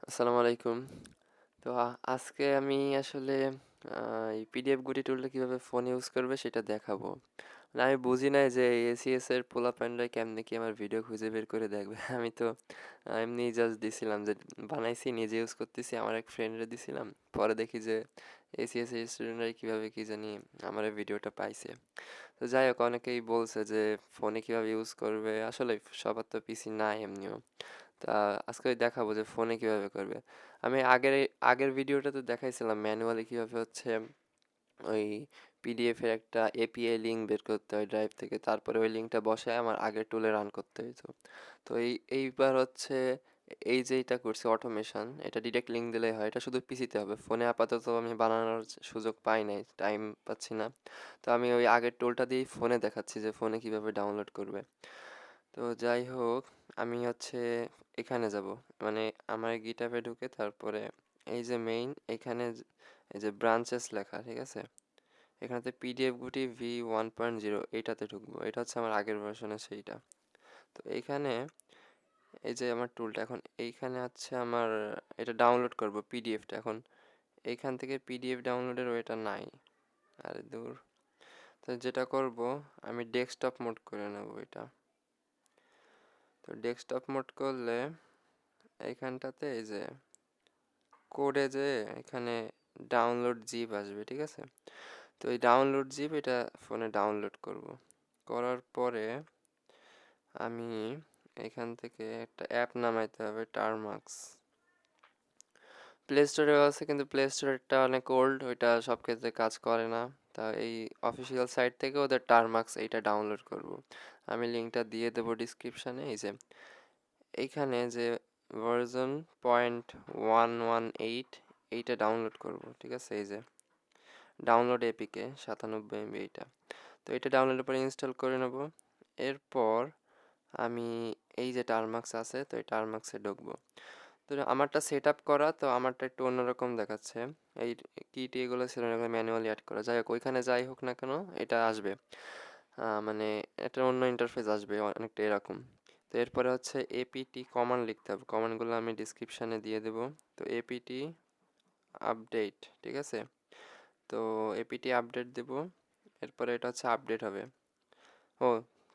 আসসালামু আলাইকুম। তো আজকে আমি আসলে এই পিডিএফ গুটি টুলটা কিভাবে ফোন ইউজ করবে সেটা দেখাবো। মানে আমি বুঝি নাই যে এসিএস এর পোলাপানরা কেমনে কি আমার ভিডিও খুঁজে বের করে দেখবে। আমি তো এমনিই জাস্ট দিছিলাম যে বানাইছি নিজে ইউজ করতেছি আমার এক ফ্রেন্ডরে দিছিলাম। পরে দেখি যে এসিএস এর স্টুডেন্টরা কিভাবে কি জানি আমার এই ভিডিওটা পাইছে। তো যাই হোক অনেকেই বলছে যে ফোনে কিভাবে ইউজ করবে। আসলে সবার তো পিসি নাই এমনিও। তা আজকে দেখাবো যে ফোনে কিভাবে করবে। আমি আগের ভিডিওটাতে দেখাইছিলাম ম্যানুয়ালি কিভাবে হচ্ছে ওই পিডিএফ এর একটা এপিআই লিঙ্ক বের করতে হয় ড্রাইভ থেকে, তারপরে ওই লিঙ্কটা বসায় আমার আগের টুলে রান করতে হইতো। তো এইবার হচ্ছে এই যে এটা করছি অটোমেশন, এটা ডিরেক্ট লিঙ্ক দিলেই হয়। এটা শুধু পিসিতে হবে, ফোনে আপাতত আমি বানানোর সুযোগ পাই নাই, টাইম পাচ্ছি না। তো আমি ওই আগের টুলটা দিয়েই ফোনে দেখাচ্ছি যে ফোনে কিভাবে ডাউনলোড করবে। তো যাই হোক, আমি হচ্ছে এখানে যাব, মানে আমার গিটহাবে ঢুকে তারপরে এই যে মেইন এখানে এই যে ব্রাঞ্চেস লেখা, ঠিক আছে, এখানেতে পিডিএফ গুটি v1.0 এইটাতে ঢুকবো। এটা হচ্ছে আমার আগের ভার্সনে সেইটা। তো এইখানে এই যে আমার টুলটা এখন এইখানে আছে আমার, এটা ডাউনলোড করব পিডিএফটা। এখন এইখান থেকে পিডিএফ ডাউনলোডের ওইটা নাই, আরে দূর। তো যেটা করব, আমি ডেস্কটপ মোড করে নেব এটা। তো ডেস্কটপ মোড করলে এইখানটাতে এই যে কোডে যে এখানে ডাউনলোড জিপ আসবে, ঠিক আছে। তো এই ডাউনলোড জিপ এটা ফোনে ডাউনলোড করব। করার পরে আমি এখান থেকে একটা অ্যাপ নামাইতে হবে, টারমাক্স। প্লে স্টোরেও আছে কিন্তু প্লে স্টোরেরটা অনেক ওল্ড, ওইটা সব ক্ষেত্রে কাজ করে না। তা এই অফিসিয়াল সাইট থেকে ওদের টারমাক্স এইটা ডাউনলোড করব। আমি লিঙ্কটা দিয়ে দেবো ডিসক্রিপশানে। এই যে এইখানে যে ভার্সন 0.118 এইটা ডাউনলোড করব, ঠিক আছে। এই যে ডাউনলোড এপিকে 97 MB এইটা। তো এটা ডাউনলোডের পরে ইনস্টল করে নেব। এরপর আমি এই যে টারমাক্স আছে, তো এই টারমাক্সে ঢুকবো। তো আমারটা সেট আপ করা, তো আমারটা একটু অন্যরকম দেখাচ্ছে। এই কিটি এগুলো ছিল না, এগুলো ম্যানুয়ালি অ্যাড করা। যাই হোক, ওইখানে যাই হোক না কেন এটা আসবে, মানে এটা অন্য ইন্টারফেস আসবে অনেকটা এরকম। তো এরপরে হচ্ছে এপিটি কমান্ড লিখতে হবে, কমান্ডগুলো আমি ডিসক্রিপশানে দিয়ে দেবো। তো এপিটি আপডেট, ঠিক আছে। তো এপিটি আপডেট দেব। এরপরে এটা হচ্ছে আপডেট হবে। ও,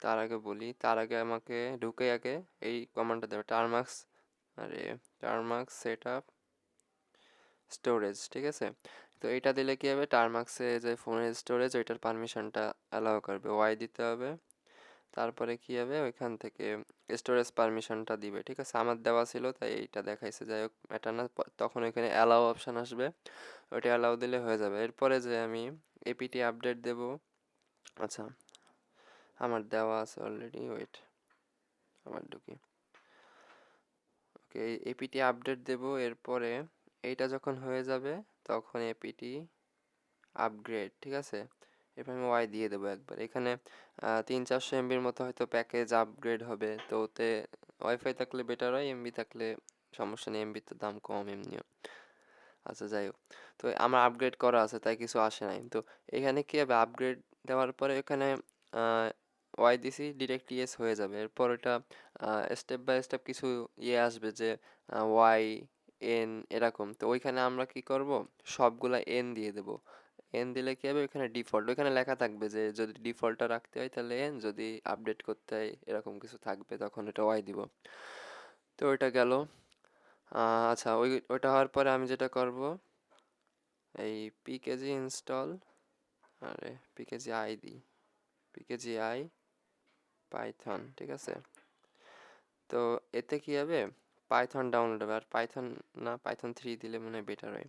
তার আগে বলি, তার আগে আমাকে ঢুকে আগে এই কমান্ডটা দেবে, টারমাক্স, আরে টারমাক্স সেট আপ স্টোরেজ, ঠিক আছে। তো এটা দিলে কি হবে, টারমাক্সে যে ফোনের স্টোরেজ ওইটার পারমিশনটা অ্যালাউ করবে, ওয়াই দিতে হবে। তারপরে কি হবে, ওইখান থেকে স্টোরেজ পারমিশনটা দিবে, ঠিক আছে। আমার দেওয়া ছিল তাই এইটা দেখাইছে। যাই হোক এটা না, তখন ওইখানে অ্যালাউ অপশান আসবে, ওইটা অ্যালাউ দিলে হয়ে যাবে। এরপরে যে আমি এপিটি আপডেট দেব। আচ্ছা, আমার দেওয়া আছে অলরেডি, ওয়েট, আবার ঢুকি। ওকে, এপিটি আপডেট দেব। এরপরে এইটা যখন হয়ে যাবে তখন এপিটি আপগ্রেড, ঠিক আছে। এরপর আমি ওয়াই দিয়ে দেবো একবার। এখানে 300-400 MBর মতো হয়তো প্যাকেজ আপগ্রেড হবে, তো ওতে ওয়াইফাই থাকলে বেটার হয়, এমবি থাকলে সমস্যা নেই, এমবির তো দাম কম এমনিও। আচ্ছা যাই হোক, তো আমার আপগ্রেড করা আছে তাই কিছু আসে নাই। তো এখানে কি হবে, আপগ্রেড দেওয়ার পরে এখানে ওয়াই দিছি, ডিরেক্ট ইয়েস হয়ে যাবে। এরপর এটা স্টেপ বাই স্টেপ কিছু ইয়ে আসবে যে ওয়াই এন এরকম। তো ওইখানে আমরা কি করব, সবগুলা এন দিয়ে দেব। এন দিলে কি হবে, ওইখানে ডিফল্ট ওইখানে লেখা থাকবে যে যদি ডিফল্টটা রাখতে হয় তাহলে এন, যদি আপডেট করতে হয় এরকম কিছু থাকবে, তখন এটা ওয়াই দিব। তো ওইটা গেল। আচ্ছা, ওইটা হওয়ার পরে আমি যেটা করব, এই পিকেজি ইনস্টল, আরে পিকেজি আই দিই, পিকেজি আই পাইথন, ঠিক আছে। তো এতে কি হবে, পাইথন ডাউনলোড হবে। আর পাইথন না, পাইথন 3 দিলে মনে হয় বেটার হয়।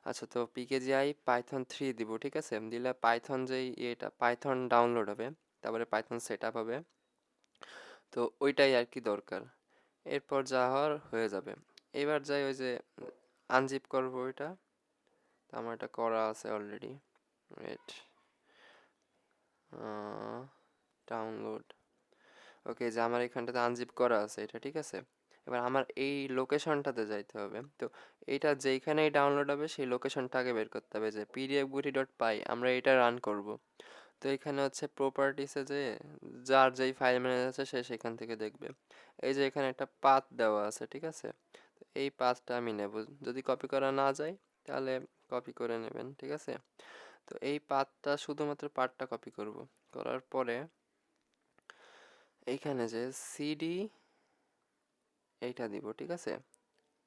আচ্ছা, তো পিকেজিআই পাইথন 3 দিব, ঠিক আছে। দিলে পাইথন যেই এটা পাইথন ডাউনলোড হবে, তারপরে পাইথন সেট আপ হবে। তো ওইটাই আর কি দরকার। এরপর যা হওয়ার হয়ে যাবে। এবার যাই ওই যে আনজিপ করবো ওইটা। তো আমার এটা করা আছে অলরেডি, ওয়েট, ডাউনলোড। ওকে, যে আমার এখানটাতে আনজিপ করা আছে এটা, ঠিক আছে। এবার আমার এই লোকেশনটাতে যাইতে হবে। তো এইটা যেইখানেই ডাউনলোড হবে সেই লোকেশনটা আগে বের করতে হবে, যে pdfguti.py আমরা এটা রান করব। তো এখানে হচ্ছে প্রপার্টিসে যে যার যেই ফাইল ম্যানেজার আছে সে সেখান থেকে দেখবে। এই যে এখানে একটা পাথ দেওয়া আছে, ঠিক আছে। তো এই পাথটা আমি নেব। যদি কপি করা না যায় তাহলে কপি করে নেবেন, ঠিক আছে? তো এই পাথটা শুধুমাত্র পার্টটা কপি করব। করার পরে এইখানে যে সিডি এইটা দিব, ঠিক আছে?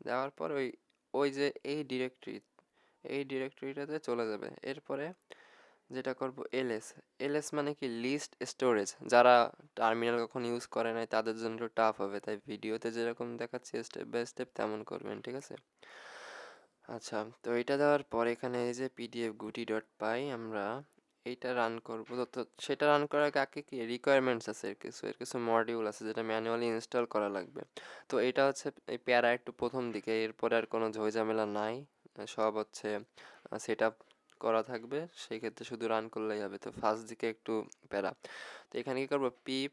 দেওয়ার পর ওই ওই যে এই ডিরেক্টরিটাতে চলে যাবে। এরপরে যেটা করব এলএস। এলএস মানে কি, লিস্ট স্টোরেজ। যারা টার্মিনাল কখন ইউজ করে নাই তাদের জন্য একটু টাফ হবে, তাই ভিডিওতে যেরকম দেখাচ্ছি স্টেপ বাই স্টেপ তেমন করবেন, ঠিক আছে? আচ্ছা, তো এটা দেওয়ার পর এখানে এই যে pdfguti.py আমরা এইটা রান করব। তো সেটা রান করার আগে কি রিকোয়ারমেন্টস আছে, এর কিছু মডিউল আছে যেটা ম্যানুয়ালি ইনস্টল করা লাগবে। তো এটা হচ্ছে এই প্যারা একটু প্রথম দিকে, এরপরে আর কোনো ঝামেলা নাই। সব হচ্ছে সেট আপ করা থাকবে, সেই ক্ষেত্রে শুধু রান করলেই হবে। তো ফার্স্ট দিকে একটু প্যারা। তো এখানে কি করবো, পিপ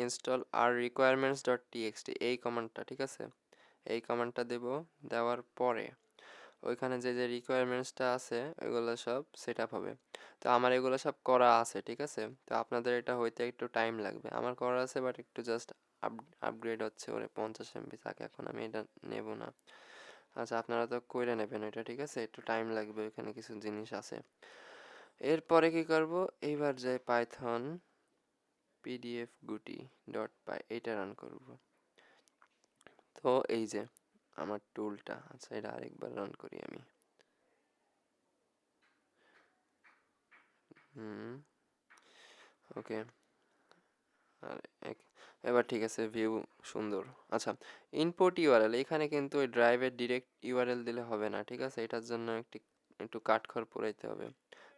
ইনস্টল আর requirements.txt এই কমান্ডটা, ঠিক আছে? এই কমান্ডটা দেব। দেওয়ার পরে ওইখানে যে যে রিকোয়ারমেন্টসটা আছে ওইগুলো সব সেট আপ হবে। তো আমার এগুলো সব করা আছে, ঠিক আছে? তো আপনাদের এটা হইতে একটু টাইম লাগবে। আমার করা আছে, বাট একটু জাস্ট আপগ্রেড হচ্ছে, ওরে 50 এমবি থাকে, এখন আমি এটা নেব না। আচ্ছা, আপনারা তো কইরে নেবেন এটা, ঠিক আছে? একটু টাইম লাগবে, ওইখানে কিছু জিনিস আছে। এরপরে কি করব, এইবার যে পাইথন pdfguti.py এইটা রান করব। তো এই যে আমার টুলটা, আচ্ছা এটা আরেকবার রান করি আমি। ওকে। আর এবার ঠিক আছে, ভিউ সুন্দর। আচ্ছা, ইনপুট ইউআরএল এখানে কিন্তু ওই ড্রাইভের ডিরেক্ট ইউআরএল দিলে হবে না, ঠিক আছে? এটার জন্য একটু কাঠখড় পোড়াইতে হবে।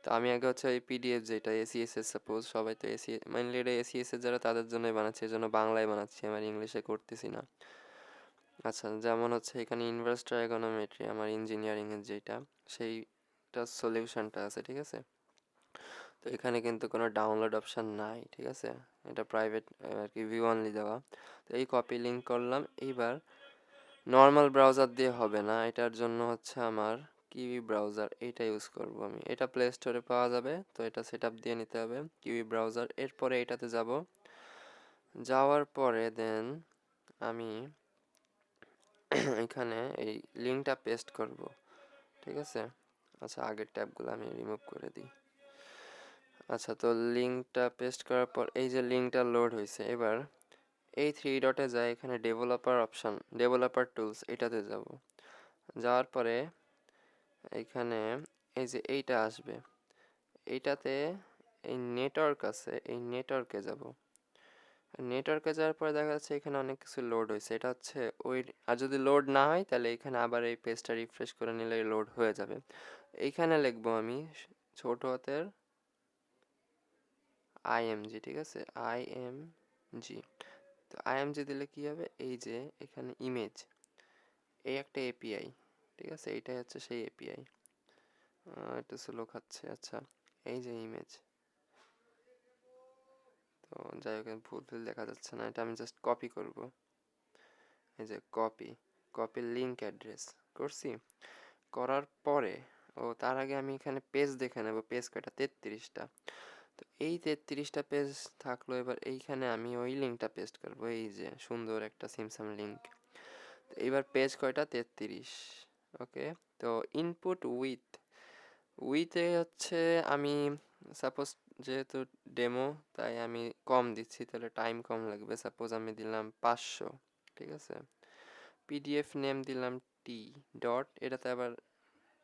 তো আমি আগে হচ্ছে এই পিডিএফ যেটা এসিএসএস, সাপোজ সবাই তো এসি মেনলি এটা এসিএসএস যারা তাদের জন্যই বানাচ্ছি, এই জন্য বাংলায় বানাচ্ছি, আমার ইংলিশে করতেছি না। আচ্ছা, যেমন হচ্ছে এখানে ইনভার্স ট্রাইগোনোমেট্রি আমার ইঞ্জিনিয়ারিংয়ের যেটা, সেইটা সলিউশনটা আছে, ঠিক আছে? তো এখানে কিন্তু কোনো ডাউনলোড অপশন নাই, ঠিক আছে? এটা প্রাইভেট আর কি, ভিউ অনলি দেওয়া। তো এই কপি লিঙ্ক করলাম। এইবার নর্মাল ব্রাউজার দিয়ে হবে না, এটার জন্য হচ্ছে আমার কিউই ব্রাউজার, এইটা ইউজ করব আমি। এটা প্লে স্টোরে পাওয়া যাবে, তো এটা সেট আপ দিয়ে নিতে হবে, কিউই ব্রাউজার। এরপরে এটাতে যাব। যাওয়ার পরে দেন আমি এখানে এই লিঙ্কটা পেস্ট করব, ঠিক আছে? আচ্ছা, আগের ট্যাবগুলো আমি রিমুভ করে দিই। আচ্ছা, তো লিঙ্কটা পেস্ট করার পর এই যে লিঙ্কটা লোড হয়েছে, এবার এই থ্রি ডটে যায়, এখানে ডেভেলপার অপশন, ডেভেলপার টুলস এটাতে যাব। যাওয়ার পরে এখানে এই যে এইটা আসবে, এইটাতে এই নেটওয়ার্ক আছে, এই নেটওয়ার্কে যাব। নেটওয়ার্কে যাওয়ার পরে দেখা যাচ্ছে এখানে অনেক কিছু লোড হয়েছে, এটা হচ্ছে ওই, আর যদি লোড না হয় তাহলে এখানে আবার এই পেজটা রিফ্রেশ করে নিলে লোড হয়ে যাবে। এইখানে লিখবো আমি ছোট হাতের আইএমজি, ঠিক আছে? আইএমজি। তো আইএমজি দিলে কি হবে, এই যে এখানে ইমেজ, এই একটা এপিআই, ঠিক আছে? এইটাই হচ্ছে সেই এপিআই। একটু স্লো খাচ্ছে। আচ্ছা, এই যে ইমেজ, তো যাই হোক ভুল ভুল দেখা যাচ্ছে না, এটা আমি জাস্ট কপি করব। এই যে কপি লিঙ্ক অ্যাড্রেস করছি। করার পরে তার আগে আমি এখানে পেজ দেখে নেব, পেজ কয়টা, 33টা। তো এই 33টা পেজ থাকলো। এবার এইখানে আমি ওই লিঙ্কটা পেস্ট করব, এই যে সুন্দর একটা সিমসাম লিঙ্ক। এবার পেজ কয়টা, 33। ওকে। তো ইনপুট উইথে হচ্ছে আমি সাপোজ যেহেতু ডেমো, তাই আমি কম দিচ্ছি, তাহলে টাইম কম লাগবে। সাপোজ আমি দিলাম 500, ঠিক আছে? পিডিএফ নেম দিলাম টি ডট, এটাতে আবার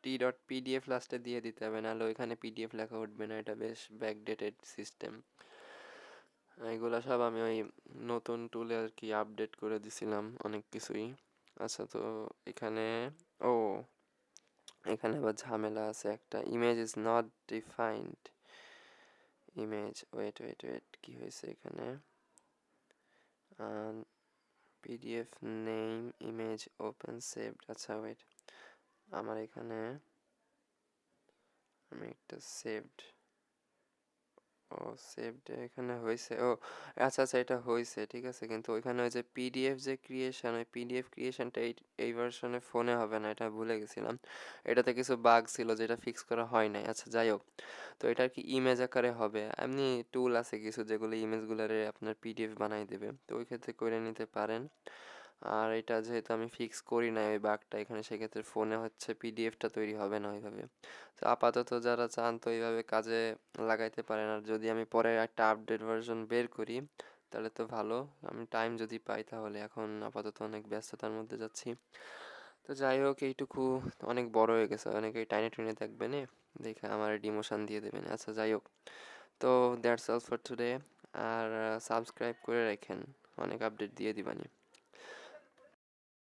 টি ডট পিডিএফ লাস্টে দিয়ে দিতে হবে, নাহলে ওইখানে পিডিএফ লেখা উঠবে না, এটা বেশ ব্যাকডেটেড সিস্টেম। এগুলো সব আমি ওই নতুন টুলে আর কি আপডেট করে দিছিলাম অনেক কিছুই। আচ্ছা, তো এখানে ও এখানে আবার ঝামেলা আছে একটা, image is not defined. Image, wait কি হয়েছে এখানে, PDF name image open saved. আচ্ছা ওয়েট, আমার এখানে আমি একটা সেভড, সেভড এখানে হয়েছে। আচ্ছা, এটা হয়েছে, ঠিক আছে? কিন্তু ওইখানে ওই যে পিডিএফ যে ক্রিয়েশন, ওই পিডিএফ ক্রিয়েশনটা এই ভার্সনে ফোনে হবে না, এটা ভুলে গেছিলাম। এটাতে কিছু বাগ ছিল যেটা ফিক্স করা হয় নাই। আচ্ছা, যাই হোক, তো এটা আর কি ইমেজ আকারে হবে। এমনি টুল আছে কিছু যেগুলো ইমেজগুলোরে আপনার পিডিএফ বানাই দেবে, তো ওই ক্ষেত্রে করে নিতে পারেন। আর এটা যেহেতু আমি ফিক্স করি নাই ওই বাগটা এখানে, সেক্ষেত্রে ফোনে হচ্ছে পিডিএফটা তৈরি হবে না ওইভাবে। তো আপাতত যারা চান তো এইভাবে কাজে লাগাইতে পারেন। আর যদি আমি পরে একটা আপডেট ভার্সন বের করি তাহলে তো ভালো, আমি টাইম যদি পাই তাহলে। এখন আপাতত অনেক ব্যস্ততার মধ্যে যাচ্ছি। তো যাই হোক, এইটুকু অনেক বড় হয়ে গেছে, অনেকেই টাইনে টুইনে দেখবে নে, দেখে আমার ডিমোশন দিয়ে দেবেন। আচ্ছা যাই হোক, তো দ্যাটস অল ফর টুডে। আর সাবস্ক্রাইব করে রাখেন, অনেক আপডেট দিয়ে দিবানি।